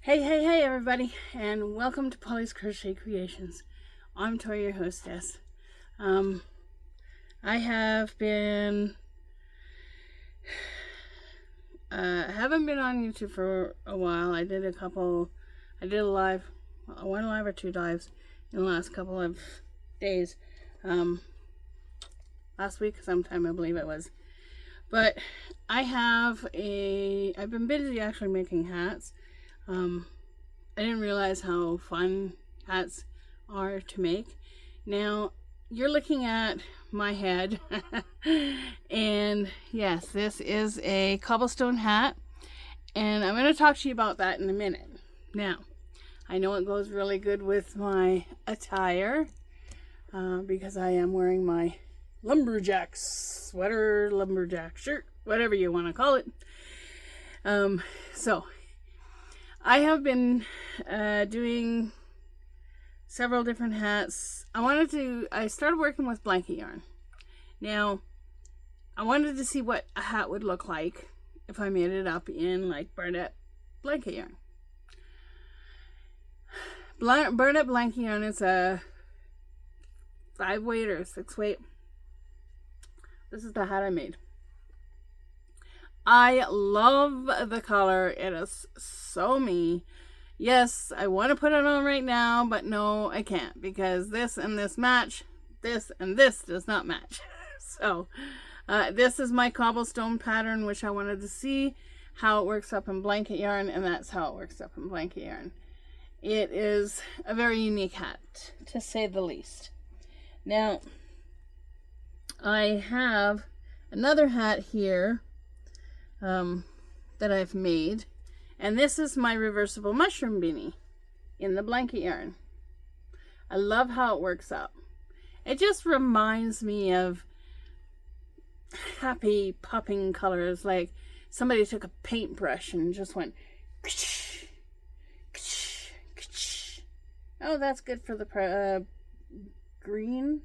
Hey everybody, and welcome to Polly's Crochet Creations. I'm Tori, your hostess. I have been haven't been on YouTube for a while. I did a live, one live or two lives in the last couple of days. Last week sometime, I believe it was. But I've been busy actually making hats. I didn't realize how fun hats are to make. Now, you're looking at my head, and yes, this is a cobblestone hat, and I'm going to talk to you about that in a minute. Now, I know it goes really good with my attire, because I am wearing my lumberjack sweater, lumberjack shirt, whatever you want to call it. So I have been doing several different hats. I started working with blanket yarn. Now, I wanted to see what a hat would look like if I made it up in like Bernadette blanket yarn. Bernadette blanket yarn is a 5-weight or 6-weight. This is the hat I made. I love the color. It is so me. Yes, I want to put it on right now, but no, I can't because this and this match. This and this does not match. So, this is my cobblestone pattern, which I wanted to see how it works up in blanket yarn, and that's how it works up in blanket yarn. It is a very unique hat, to say the least. Now, I have another hat here that I've made, and this is my reversible mushroom beanie in the blanket yarn. I love how it works up. It just reminds me of happy popping colors, like somebody took a paintbrush and just went oh, that's good for the green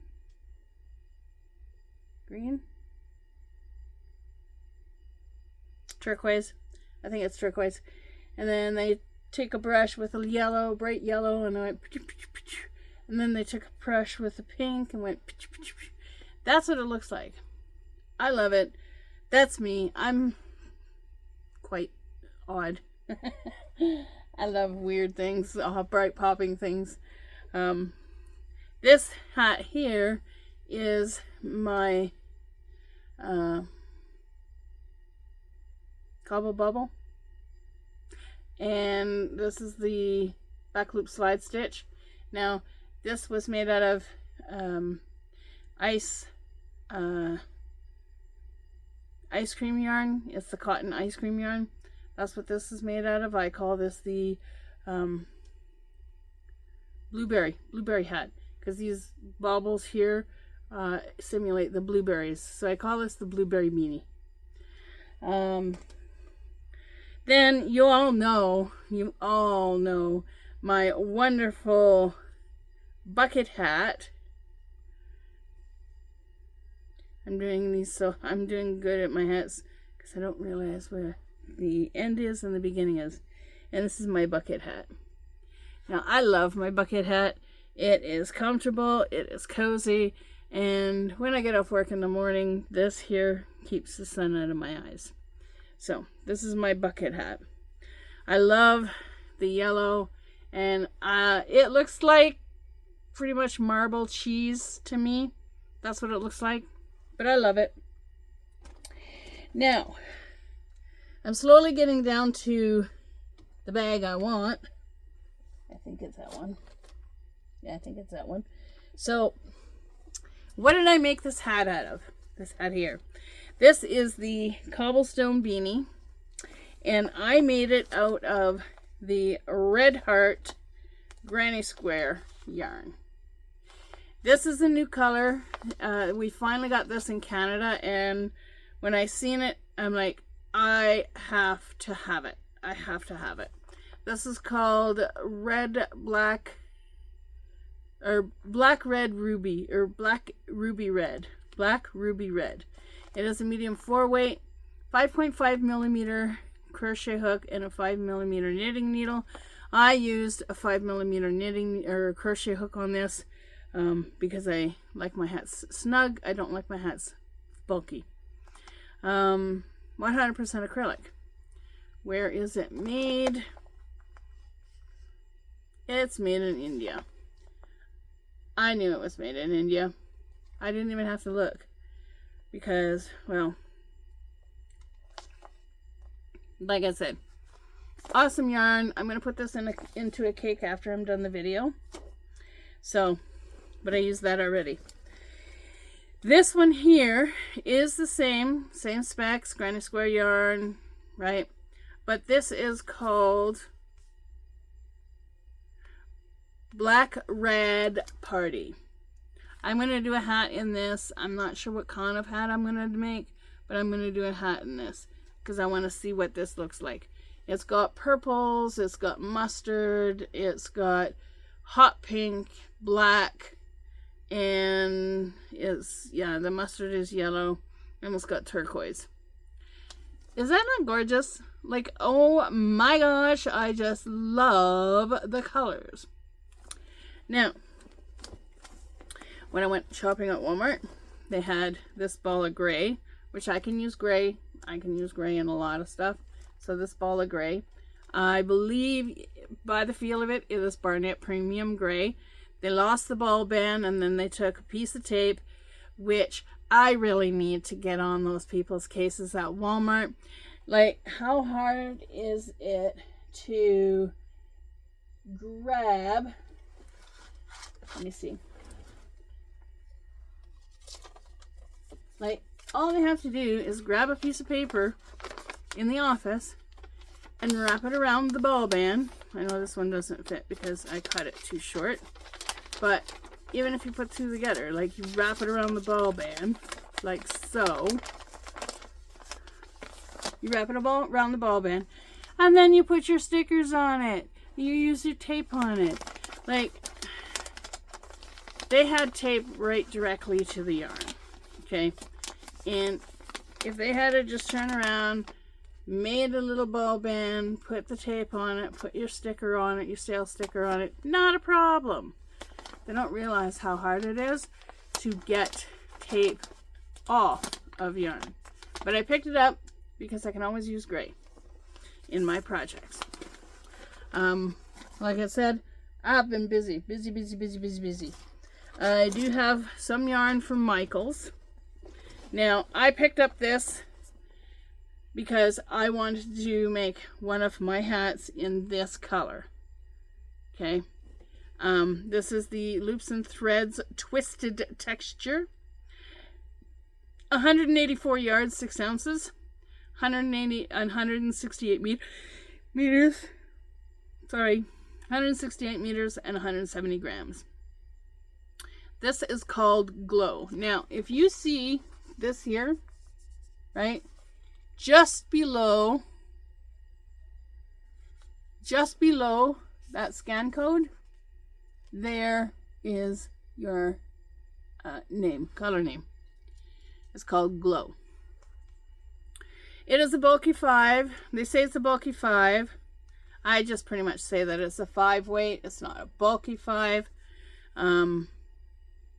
turquoise. I think it's turquoise. And then they take a brush with a yellow, bright yellow, and I went, and then they took a brush with a pink and went. That's what it looks like. I love it. That's me. I'm quite odd. I love weird things, bright popping things. This hat here is my Cobble Bubble, and this is the back loop slide stitch. Now, this was made out of ice cream yarn. It's the cotton ice cream yarn. That's what this is made out of. I call this the blueberry hat, because these baubles here simulate the blueberries. So I call this the blueberry beanie. Then you all know my wonderful bucket hat. I'm doing good at my hats because I don't realize where the end is and the beginning is. And this is my bucket hat. Now, I love my bucket hat. It is comfortable, it is cozy, and when I get off work in the morning, this here keeps the sun out of my eyes. So, this is my bucket hat. I love the yellow, and it looks like pretty much marble cheese to me. That's what it looks like, but I love it. Now, I'm slowly getting down to the bag I want. I think it's that one. Yeah, I think it's that one. So, what did I make this hat out of? This hat here. This is the cobblestone beanie, and I made it out of the Red Heart Granny Square yarn. This is a new color. We finally got this in Canada, and when I seen it, I'm like, I have to have it. I have to have it. This is called Black Ruby Red. Black Ruby Red. It is a medium 4-weight, 5.5 millimeter crochet hook and a 5mm knitting needle. I used a 5mm knitting or crochet hook on this because I like my hats snug. I don't like my hats bulky. 100% acrylic. Where is it made? It's made in India. I knew it was made in India. I didn't even have to look because, well, like I said, awesome yarn. I'm going to put this into a cake after I'm done the video. So, but I used that already. This one here is the same specs, Granny Square yarn, right? But this is called Black Rad Party. I'm going to do a hat in this. I'm not sure what kind of hat I'm going to make, but I'm going to do a hat in this because I want to see what this looks like. It's got purples, it's got mustard, it's got hot pink, black, and it's, yeah, the mustard is yellow, and it's got turquoise. Is that not gorgeous? Like, oh my gosh, I just love the colors. Now, when I went shopping at Walmart, they had this ball of gray, which I can use gray. I can use gray in a lot of stuff. So this ball of gray, I believe by the feel of it, it is Barnett Premium Gray. They lost the ball band and then they took a piece of tape, which I really need to get on those people's cases at Walmart. Like, how hard is it to grab, let me see. Like, all they have to do is grab a piece of paper in the office and wrap it around the ball band. I know this one doesn't fit because I cut it too short, but even if you put two together, like, you wrap it around the ball band like so. You wrap it around the ball band and then you put your stickers on it. You use your tape on it. Like, they had tape right directly to the yarn. Okay, and if they had to just turn around, made a little ball band, put the tape on it, put your sticker on it, your sale sticker on it, not a problem. They don't realize how hard it is to get tape off of yarn. But I picked it up because I can always use gray in my projects. Like I said, I've been busy. I do have some yarn from Michaels. Now, I picked up this because I wanted to make one of my hats in this color. Okay. This is the Loops and Threads Twisted Texture. 184 yards, 6 ounces. 168 meters. Sorry. 168 meters and 170 grams. This is called Glow. Now, if you see this here, right, just below that scan code, there is your color name. It's called Glow. It is a bulky 5. They say it's a bulky 5. I just pretty much say that it's a 5 weight. It's not a bulky 5.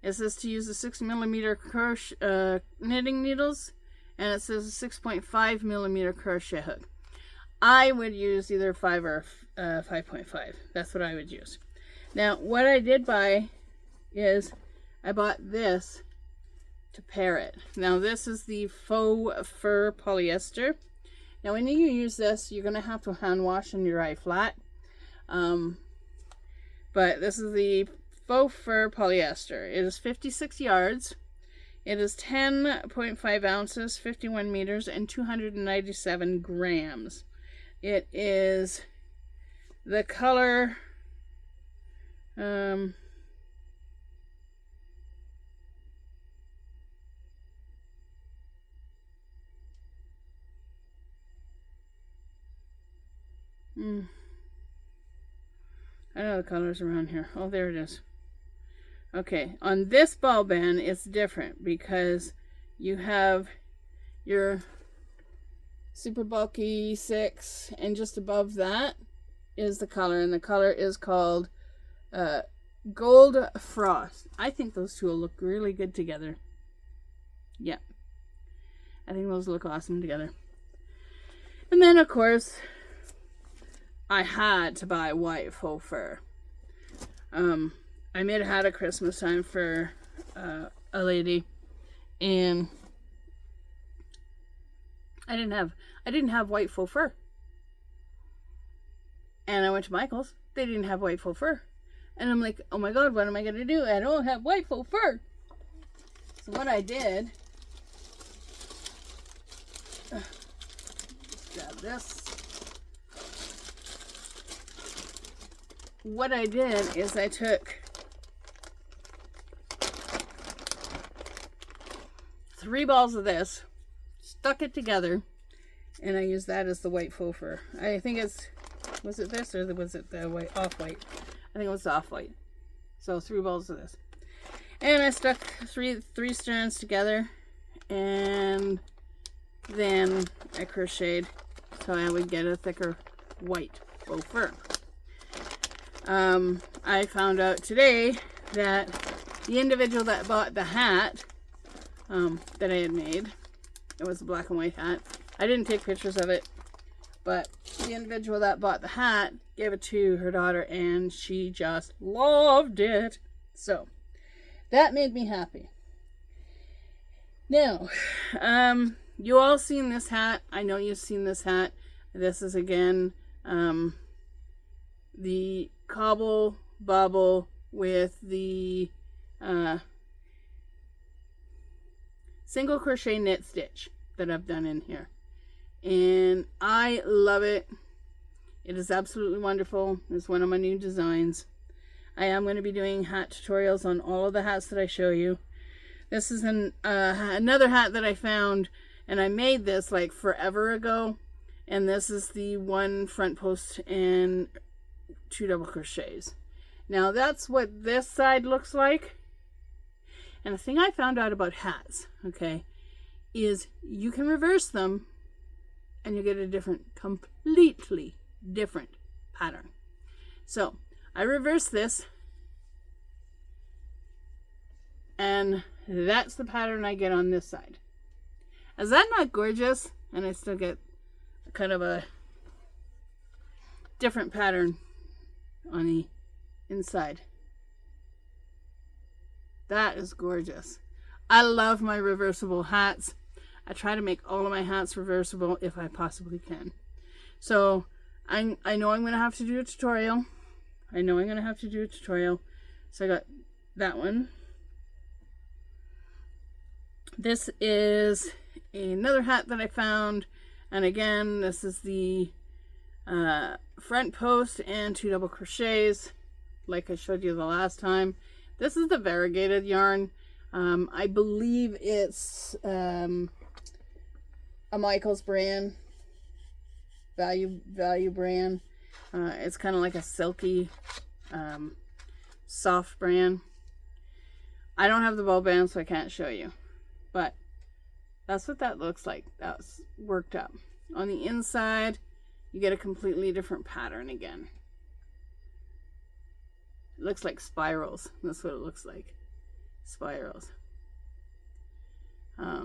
It says to use a 6mm crochet knitting needles, and it says a 6.5mm crochet hook. I would use either 5 or 5.5. That's what I would use. Now, what I did buy is I bought this to pair it. Now, this is the faux fur polyester. Now, when you use this, you're going to have to hand wash and dry flat. But this is the faux fur polyester. It is 56 yards. It is 10.5 ounces, 51 meters, and 297 grams. It is the color I know the colors around here. Oh, there it is. Okay, on this ball band, it's different because you have your Super Bulky 6, and just above that is the color, and the color is called Gold Frost. I think those two will look really good together. Yeah, I think those look awesome together. And then, of course, I had to buy white faux fur. I made a hat at Christmas time for a lady, and I didn't have white faux fur. And I went to Michael's. They didn't have white faux fur. And I'm like, oh my God, what am I going to do? I don't have white faux fur. So what I did, let's grab this. What I did is I took 3 balls of this, stuck it together, and I used that as the white faux fur. I think it's, was it this or was it the white, off-white? I think it was the off-white. So 3 balls of this. And I stuck three strands together, and then I crocheted so I would get a thicker white faux fur. I found out today that the individual that bought the hat that I had made, it was a black and white hat. I didn't take pictures of it, but the individual that bought the hat gave it to her daughter, and she just loved it. So that made me happy. Now, you all seen this hat. I know you've seen this hat. This is again the Cobble Bobble with the single crochet knit stitch that I've done in here, and I love it. It is absolutely wonderful. It's one of my new designs. I am going to be doing hat tutorials on all of the hats that I show you. This is another hat that I found, and I made this like forever ago, and this is the one front post and 2 double crochets. Now that's what this side looks like. And the thing I found out about hats, okay, is you can reverse them and you get a completely different pattern. So I reverse this, and that's the pattern I get on this side. Is that not gorgeous? And I still get kind of a different pattern on the inside. That is gorgeous. I love my reversible hats. I try to make all of my hats reversible if I possibly can. So I know I'm going to have to do a tutorial. So I got that one. This is another hat that I found. And again, this is the front post and 2 double crochets, like I showed you the last time. This is the variegated yarn. I believe it's a Michael's brand, value brand. It's kind of like a silky, soft brand. I don't have the ball band, so I can't show you, but that's what that looks like. That's worked up. On the inside, you get a completely different pattern again. It looks like spirals. That's what it looks like. Spirals. I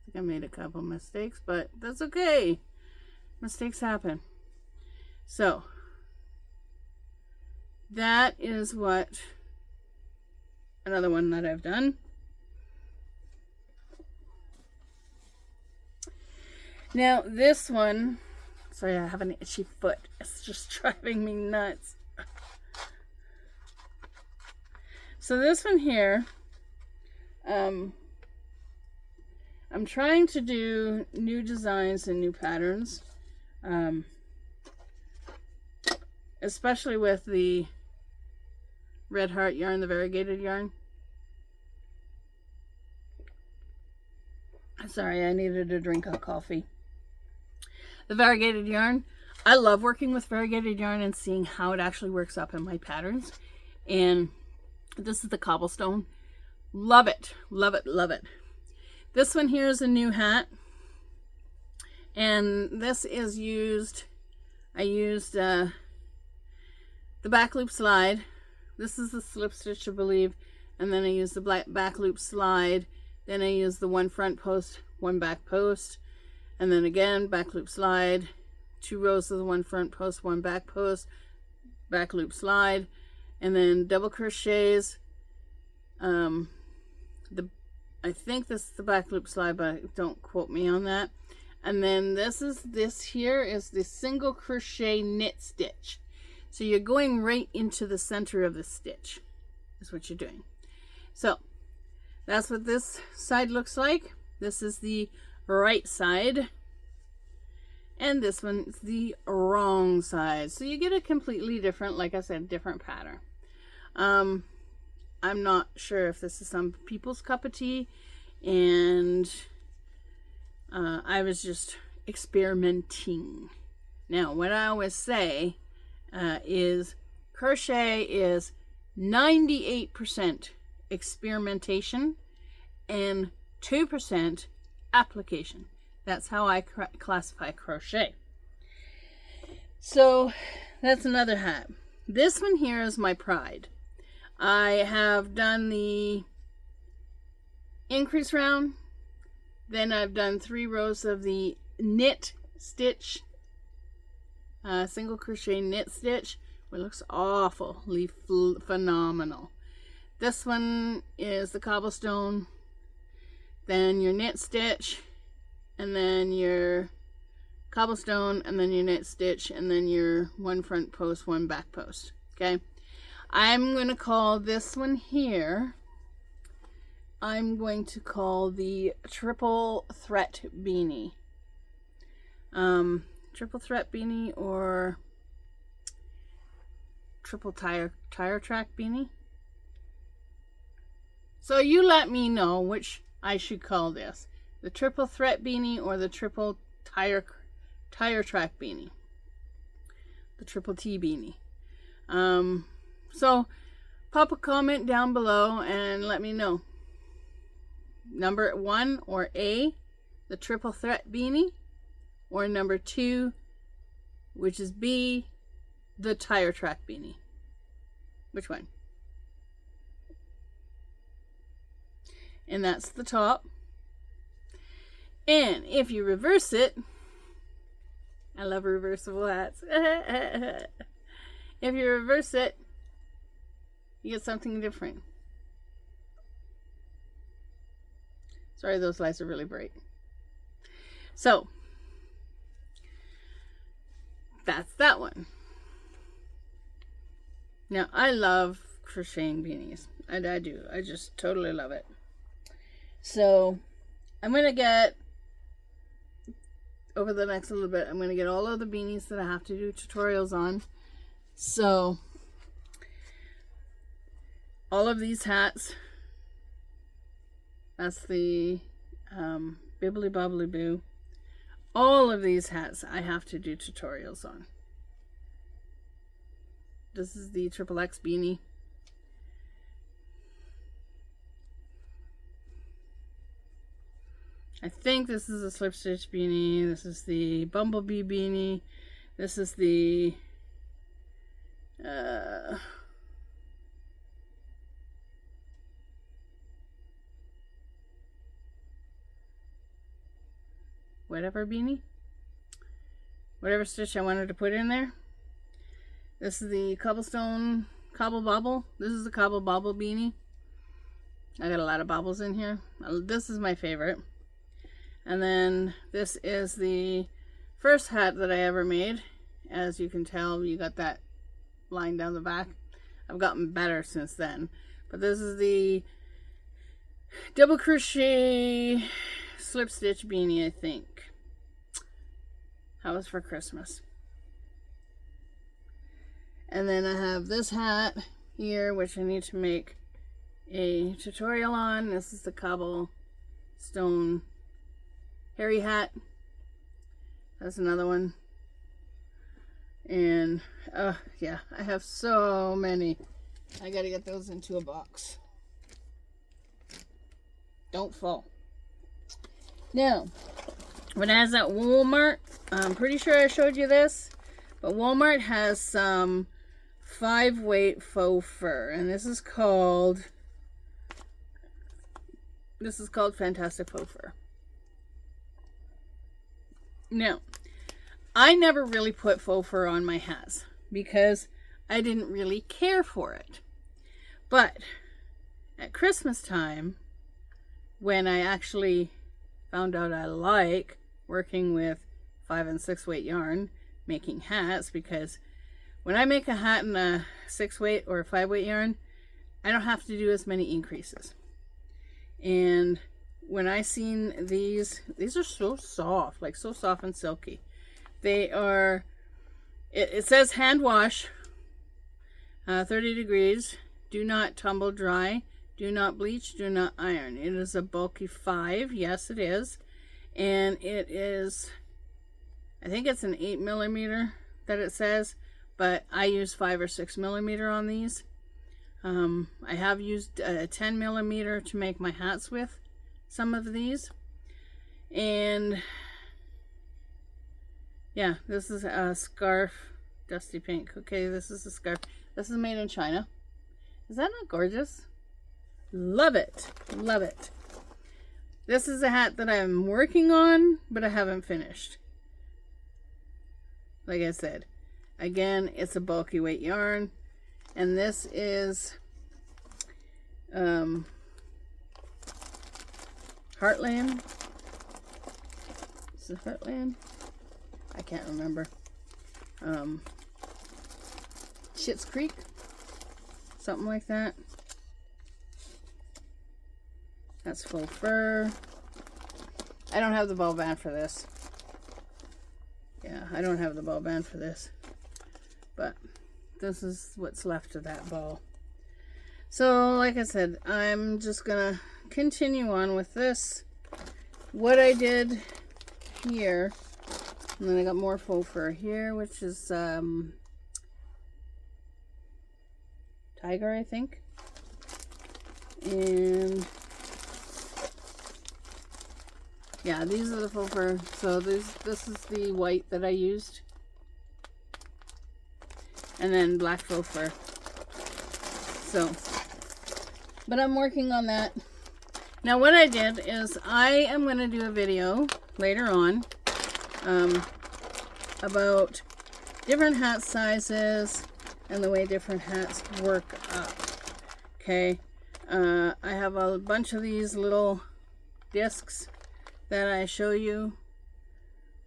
think I made a couple mistakes, but that's okay. Mistakes happen. So that is what another one that I've done. Now this one, sorry, I have an itchy foot. It's just driving me nuts. So this one here, I'm trying to do new designs and new patterns, especially with the Red Heart yarn, the variegated yarn. Sorry, I needed a drink of coffee. The variegated yarn, I love working with variegated yarn and seeing how it actually works up in my patterns. And this is the cobblestone. Love it, love it, love it. This one here is a new hat, and this is used, I used the back loop slide. This is the slip stitch, I believe, and then I used the back loop slide. Then I used the one front post, one back post, and then again back loop slide, 2 rows of the one front post, one back post, back loop slide, and then double crochets. I think this is the back loop slide, but don't quote me on that. And then this here is the single crochet knit stitch. So you're going right into the center of the stitch is what you're doing. So that's what this side looks like. This is the right side, and this one's the wrong side. So you get a completely different, like I said, different pattern. I'm not sure if this is some people's cup of tea, and I was just experimenting. Now, what I always say is crochet is 98% experimentation and 2% application. That's how I classify crochet. So that's another hat. This one here is my pride. I have done the increase round, then I've done 3 rows of the knit stitch, single crochet knit stitch, which looks awfully phenomenal. This one is the cobblestone, then your knit stitch, and then your cobblestone, and then your knit stitch, and then your one front post, one back post. Okay, I'm going to call this one here, I'm going to call the triple threat beanie. Triple threat beanie or triple tire track beanie. So you let me know which I should call this. The triple threat beanie or the triple tire track beanie. The triple T beanie. So pop a comment down below and let me know. Number 1 or A, the triple threat beanie, or number 2, which is B, the tire track beanie. Which one? And that's the top. And if you reverse it, I love reversible hats. If you reverse it, you get something different. Sorry, those lights are really bright. So, that's that one. Now, I love crocheting beanies. I do. I just totally love it. So, I'm going to get, over the next little bit, I'm going to get all of the beanies that I have to do tutorials on. So, all of these hats, that's the Bibbly Bobbly Boo. All of these hats I have to do tutorials on. This is the Triple X beanie. I think this is a slip stitch beanie. This is the Bumblebee beanie. This is the whatever beanie, whatever stitch I wanted to put in there. This is the cobblestone cobble bobble. This is the cobble bobble beanie. I got a lot of bobbles in here. This is my favorite. And then this is the first hat that I ever made. As you can tell, you got that line down the back. I've gotten better since then. But this is the double crochet slip stitch beanie, I think. That was for Christmas. And then I have this hat here, which I need to make a tutorial on. This is the cobblestone hairy hat. That's another one. And yeah, I have so many. I gotta get those into a box. Don't fall. Now, when I was at Walmart, I'm pretty sure I showed you this, but Walmart has some 5-weight faux fur, and this is called Fantastic Faux Fur. Now, I never really put faux fur on my hats because I didn't really care for it. But at Christmas time, when I actually found out I like working with 5 and 6 weight yarn, making hats, because when I make a hat in a 6 weight or a 5 weight yarn, I don't have to do as many increases. And when I seen these are so soft, like so soft and silky. They are, it says hand wash, 30 degrees, do not tumble dry, do not bleach, do not iron. It is a bulky 5, yes it is. And it is, I think it's an 8 millimeter that it says, but I use 5 or 6 millimeter on these. I have used a 10 millimeter to make my hats with some of these. And yeah, this is a scarf, dusty pink. Okay, this is a scarf. This is made in China. Is that not gorgeous? Love it. Love it. This is a hat that I'm working on, but I haven't finished. Like I said, again, it's a bulky weight yarn. And this is Heartland. Is it Heartland? I can't remember. Schitt's Creek, something like that. That's faux fur. I don't have the ball band for this. Yeah, I don't have the ball band for this. But this is what's left of that ball. So, like I said, I'm just gonna continue on with this. What I did here, and then I got more faux fur here, which is tiger, I think. And yeah, these are the faux fur. So this is the white that I used. And then black faux fur. So, but I'm working on that. Now what I did is I am going to do a video later on about different hat sizes and the way different hats work up. Okay, I have a bunch of these little discs that I show you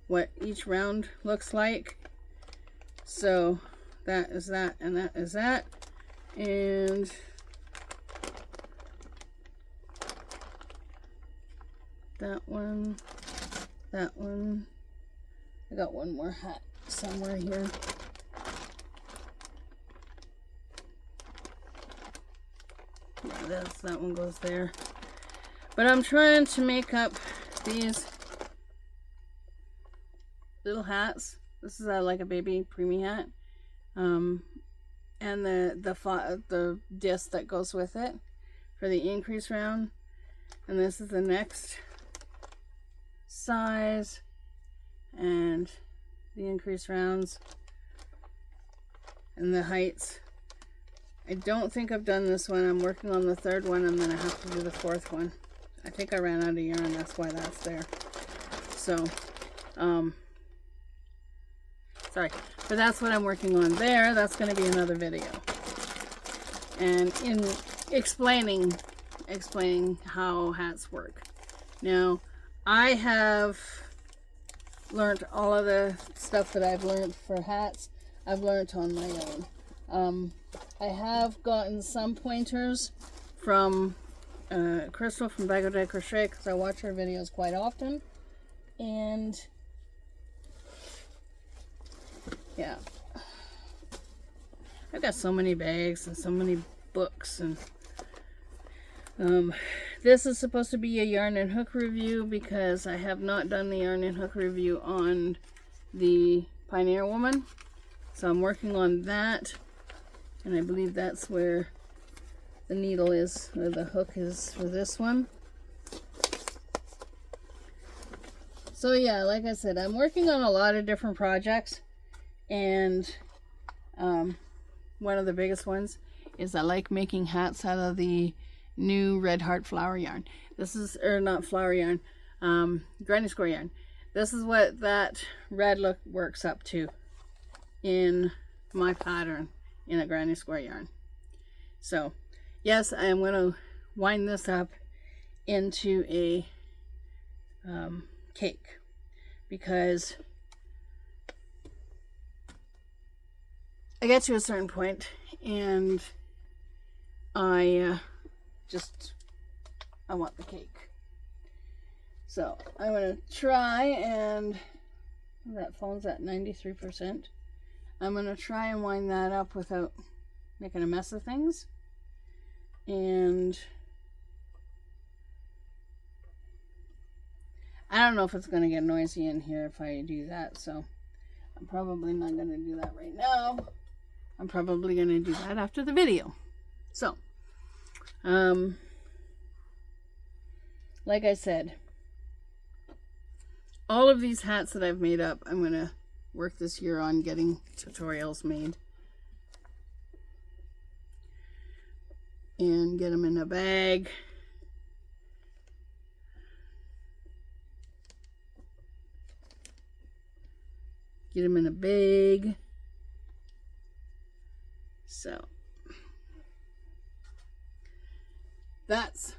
what each round looks like. So that is that, and that is that, and that one, that one. I got one more hat somewhere here. Yeah, that one goes there. But I'm trying to make up these little hats. This is like a baby preemie hat. And the disc that goes with it for the increase round. And this is the next size and the increase rounds and the heights. I don't think I've done this one. I'm working on the third one, and then I have to do the fourth one. I think I ran out of yarn, that's why that's there. So sorry, but that's what I'm working on there. That's going to be another video, and in explaining how hats work. Now, I have learned all of the stuff that I've learned for hats. I've learned on my own. I have gotten some pointers from Crystal from Bag of Day Crochet, because I watch her videos quite often. And yeah, I've got so many bags and so many books, and this is supposed to be a yarn and hook review, because I have not done the yarn and hook review on the Pioneer Woman. So I'm working on that, and I believe that's where the needle is, or the hook is for this one. So yeah, like I said, I'm working on a lot of different projects, and one of the biggest ones is I like making hats out of the new Red Heart flower yarn. This is, or not flower yarn, granny square yarn. This is what that red look works up to in my pattern in a granny square yarn. So yes, I am going to wind this up into a cake, because I get to a certain point and I want the cake. So I'm going to try, and that phone's at 93%. I'm going to try and wind that up without making a mess of things. And I don't know if it's going to get noisy in here if I do that, so I'm probably not going to do that right now. I'm probably going to do that after the video. So, like I said, all of these hats that I've made up, I'm going to work this year on getting tutorials made. And get them in a bag. Get them in a bag. So that's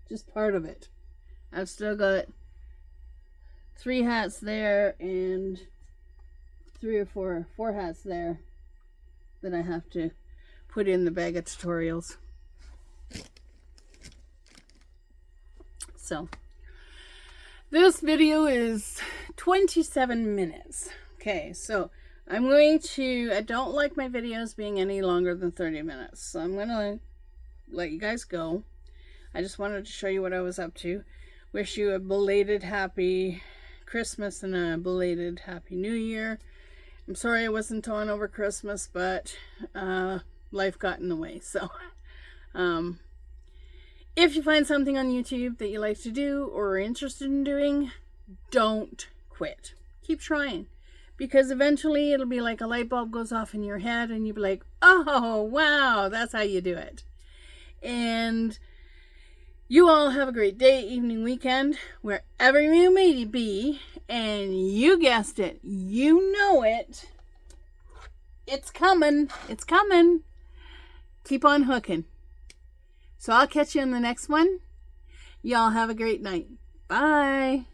just part of it. I've still got 3 hats there and 3 or 4 hats there that I have to put in the bag of tutorials. So this video is 27 minutes. Okay, so I'm going to, I don't like my videos being any longer than 30 minutes. So I'm going to let you guys go. I just wanted to show you what I was up to. Wish you a belated happy Christmas and a belated happy New Year. I'm sorry I wasn't on over Christmas, but life got in the way. So if you find something on YouTube that you like to do or are interested in doing, don't quit. Keep trying, because eventually it'll be like a light bulb goes off in your head and you'll be like, oh wow, that's how you do it. And you all have a great day, evening, weekend, wherever you may be. And you guessed it, you know it, it's coming, it's coming. Keep on hooking. So I'll catch you in the next one. Y'all have a great night. Bye.